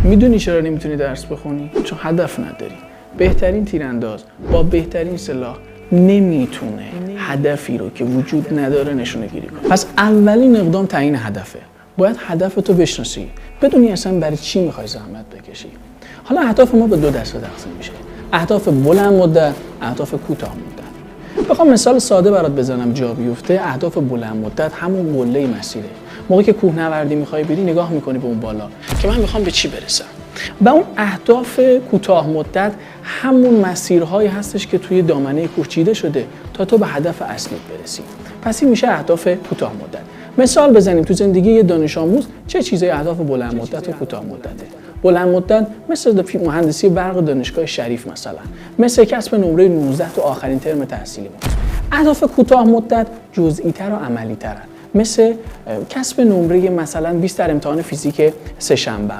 میدونی چرا نمیتونی درس بخونی؟ چون هدف نداری. بهترین تیرانداز با بهترین سلاح نمیتونه هدفی رو که وجود نداره نشونه گیری کنه. پس اولین اقدام تعیین هدفه. باید هدفتو بشناسی، بدونی اصلا برای چی میخوای زحمت بکشی. حالا اهداف ما به دو دسته تقسیم میشه: اهداف بلند مدت، اهداف کوتاه مدت. بخوام مثال ساده برات بزنم جا بیفته، اهداف بلند مدت همون قله مسیره. موقعی که کوهنوردی میخوای بری نگاه میکنی به اون بالا که من میخوام به چی برسم. و اون اهداف کوتاه مدت همون مسیرهایی هستش که توی دامنه کوه چیده شده تا تو به هدف اصلی برسی. پس این میشه اهداف کوتاه مدت. مثال بزنیم تو زندگی یه دانش آموز چه چیزای اهداف بلند مدت و کوتاه مدته. بلند مدت مثل مهندسی برق دانشگاه شریف مثلا، مثل کسب نمره 19 تو آخرین ترم تحصیلی ما. اهداف کوتاه مدت جزئی تر و عملی ترن، مثل کسب نمره مثلا 20 در امتحان فیزیک سه‌شنبه.